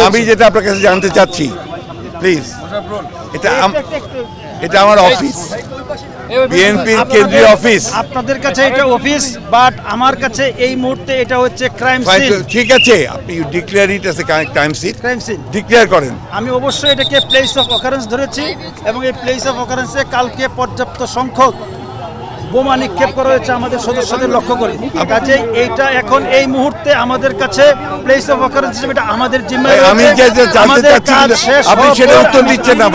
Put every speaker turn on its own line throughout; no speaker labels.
আমি যেটা আপনার কাছে জানতে চাচ্ছি প্লিজ, এটা আমার অফিস, বিএনপির কেন্দ্রীয় অফিস।
আপনাদের কাছে এটা অফিস, বাট আমার কাছে এই মুহূর্তে এটা হচ্ছে ক্রাইম সিন।
ঠিক আছে, আপনি declare it as a crime scene, declare করেন।
আমি অবশ্যই এটাকে প্লেস অফ অকারেন্স ধরেছি এবং এই প্লেস অফ অকারেন্সে কালকে পর্যাপ্ত সংখ্যক বোমা নিক্ষেপ করা হয়েছে আমাদের সদস্যদের লক্ষ্য করে। কাজেই এইটা এখন এই মুহূর্তে আমাদের কাছে প্লেস অফ অকারেন্স হিসেবে এটা আমাদের জিম্মায়।
আমি জানতে চাচ্ছি আপনি সেটা উত্তর দিচ্ছেন না,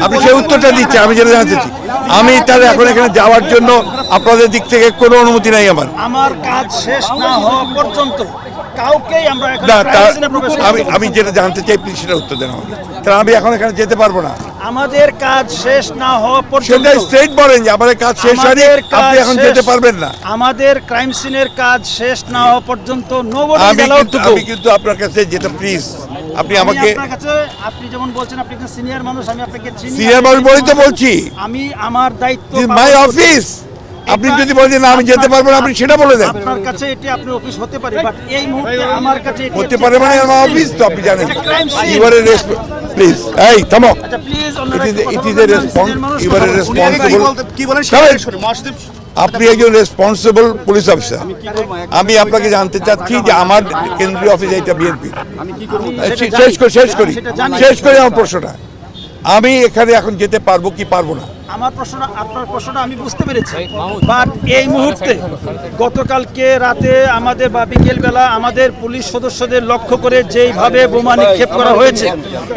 আপনি সেই উত্তরটা দিচ্ছেন। আমি যেটা জানতে চাচ্ছি, আমি তাহলে এখন এখানে যাওয়ার জন্য আপনাদের দিক থেকে কোনো অনুমতি নাই আমার
কাজ শেষ না হওয়া পর্যন্ত কাউকেই আমরা
আমি যেটা জানতে চাই প্লিজ সেটা উত্তর দেন আমাকে। তাহলে আমি এখন এখানে যেতে পারবো না।
আমাদের কাজ শেষ না হওয়া পর্যন্ত
স্ট্রেট বলেন যে আমাদের কাজ শেষ হয়নি, আপনি এখন যেতে পারবেন না।
আমাদের ক্রাইম সিনের কাজ শেষ না হওয়া পর্যন্ত nobody is allowed to go.
আমি কিন্তু আপনার কাছে যেটা প্লিজ আপনি আমাকে,
আপনি যেমন বলছেন আপনি একজন সিনিয়র মানুষ, আমি আপনাকে চিনি।
সিনিয়র মানুষ বলেই তো বলছি,
আমি আমার দায়িত্ব,
মাই অফিস। আপনি যদি বলেন না আমি যেতে পারবো না, আপনি সেটা বলে দেন।
আপনার কাছে এটি আপনার অফিস হতে পারে, বাট এই মুহূর্তে আমার কাছে এটি
হতে পারে মানে আমার অফিস তো আপনি জানেন। ইউর প্লিজ, এই থামো।
আচ্ছা please,
it is a response, your responsible.
কি বলেন
আপনি একজন রেসপন্সিবল পুলিশ অফিসার। আমি আপনাকে জানতে চাচ্ছি যে আমার কেন্দ্রীয় অফিস এটা বিএনপি। শেষ করি আমার প্রশ্নটা। আমি এখানে এখন যেতে পারবো কি পারবো না?
আপনার প্রশ্নটা আমি বুঝতে পেরেছি, বাট এই মুহূর্তে গতকালকে রাতে আমাদের বা বিকেলবেলা আমাদের পুলিশ সদস্যদের লক্ষ্য করে যেইভাবে বোমা নিক্ষেপ করা হয়েছে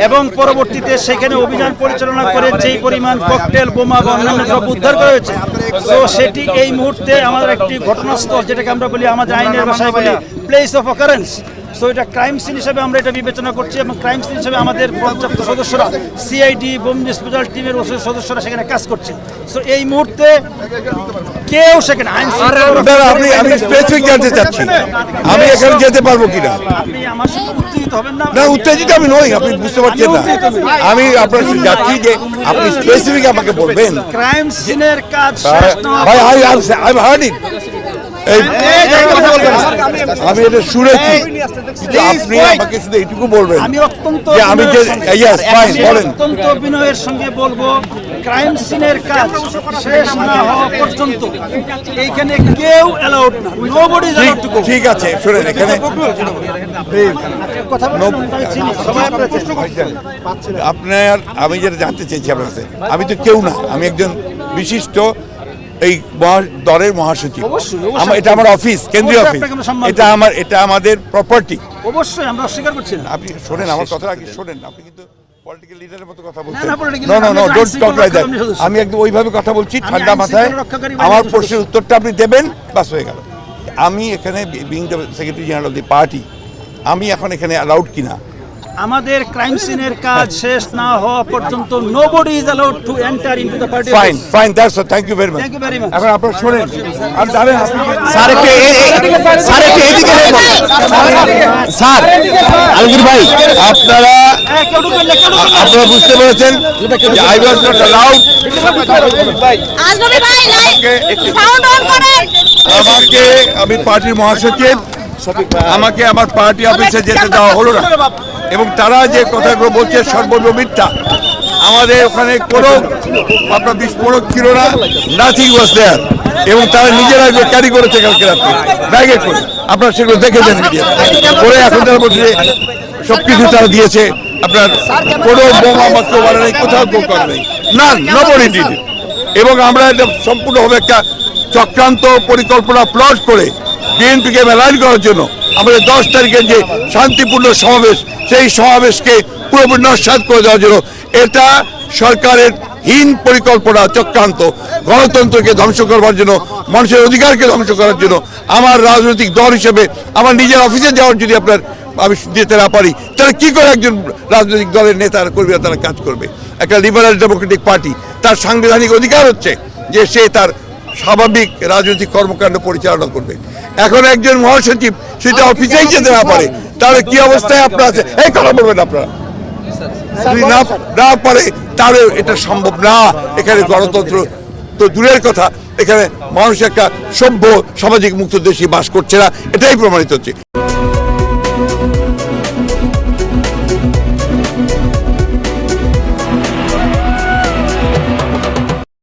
এবং পরবর্তীতে সেখানে অভিযান পরিচালনা করে যেই পরিমাণ ককটেল বোমা বা অন্যান্য দ্রব্য উদ্ধার করা হয়েছে, তো সেটি এই মুহূর্তে আমাদের একটি ঘটনাস্থল, যেটাকে আমরা বলি আমাদের আইনের ভাষায় বলি প্লেস অফ অকারেন্স। সো এটা ক্রাইম সিন হিসেবে আমরা এটা বিবেচনা করছি এবং ক্রাইম সিন হিসেবে আমাদের পর্যাপ্ত সদস্যরা, সিআইডি বোম ডিসপোজাল টিমের সদস্যরা সেখানে কাজ করছে। সো এই মুহূর্তে কেউ সেখানে
আমি স্পেসিফিক জানতে চাচ্ছি আমি এখানে যেতে পারবো কিনা।
আপনি আমার সাথে উত্তেজিত হবেন না।
না, উত্তেজিত আমি নই, আপনি বুঝতে পারছেন না। আমি আপনার সাথে যাচ্ছি যে আপনি স্পেসিফিক আমাকে বলবেন।
ক্রাইম সিনের কাজ
ভাই আই হার্ড ইট। আমি এটা শুনেছি, আপনি আমাকে শুধু এইটুকু বলবেন।
আমি অত্যন্ত বিনয়ের সঙ্গে বলবো, ক্রাইম সিনের কাজ শেষ না হওয়া পর্যন্ত এইখানে কেউ অ্যালাউড না, nobody is allowed to go.
ঠিক আছে, শুনেন এখানে আপনার, আমি যেটা জানতে চাইছি আপনার কাছে, আমি তো কেউ না, আমি একজন বিশিষ্ট এই দলের মহাসচিব। এটা আমার অফিস, কেন্দ্রীয় অফিস, এটা আমাদের প্রপার্টি।
অবশ্যই আমরা অস্বীকার করছি না।
আপনি শোনেন আমার কথা, আগে শোনেন। আপনি কিন্তু পলিটিক্যাল লিডারের মতো কথা বলছেন। No, don't talk like that. আমি একদম ওইভাবে কথা বলছি ঠান্ডা মাথায়। আমার প্রশ্নের উত্তরটা আপনি দেবেন, বাস হয়ে গেল। আমি এখানে being the secretary general of the party, আমি এখন এখানে অ্যালাউড কিনা?
আমাদের ক্রাইম সিনের কাজ শেষ না হওয়া পর্যন্ত nobody is allowed to enter into the party.
Fine, that's all. Thank you very much. এখন আপনারা শুনেন আর জানেন স্যার, একটু এদিকে স্যার আলমগীর ভাই, আপনারা বুঝতে পেরেছেন যে আই ওয়াজ নট অ্যালাউড। আমাকে, আমি পার্টির মহাসচিব, আমাকে আমার পার্টি অফিসে যেতে দেওয়া হলো না এবং তারা যে কথাগুলো বলছে সর্বত্র মিথ্যা। আমাদের ওখানে কোনো আপনার বিস্ফোরক ছিল না, নাথিং ওয়াজ দেয়ার, এবং তারা নিজেরা ক্যারি করেছে কালকে রাত্রে ব্যাগে করে। আপনারা সেগুলো দেখেছেন মিডিয়া করে। এখন তারা বলছে সবকিছু তারা দিয়েছে, আপনার কোনো বোমা মাত্র বলে নেই, কোথাও কেউ করে নেই, না, নবডি ডিড। এবং আমরা এটা সম্পূর্ণভাবে একটা চক্রান্ত পরিকল্পনা প্লট করে বিএনপিকে মেলাইন করার জন্য আমাদের 10 তারিখের যে শান্তিপূর্ণ সমাবেশ, সেই সমাবেশকে পুরোপুরি নস্যাৎ করে দেওয়ার জন্য এটা সরকারের হীন পরিকল্পনা, চক্রান্ত। গণতন্ত্রকে ধ্বংস করবার জন্য, মানুষের অধিকারকে ধ্বংস করার জন্য আমার রাজনৈতিক দল হিসেবে আমার নিজের অফিসে যাওয়ার যদি আমি যেতে না পারি, তাহলে কি করে একজন রাজনৈতিক দলের নেতারা কর্মীরা তারা কাজ করবে? একটা লিবারাল ডেমোক্রেটিক পার্টি, তার সাংবিধানিক অধিকার হচ্ছে যে সে তার স্বাভাবিক রাজনৈতিক কর্মকাণ্ড পরিচালনা করবে। এখন একজন মহাসচিব সেটা অফিসেই যেতে না পারে, তাহলে কি অবস্থায় আপনারা আছে? এই কথা বলবেন আপনারা, যদি না পারে তাহলে এটা সম্ভব না। এখানে গণতন্ত্র তো দূরের কথা, এখানে মানুষ একটা সভ্য সামাজিক মুক্ত দেশে বাস করছে না, এটাই প্রমাণিত হচ্ছে।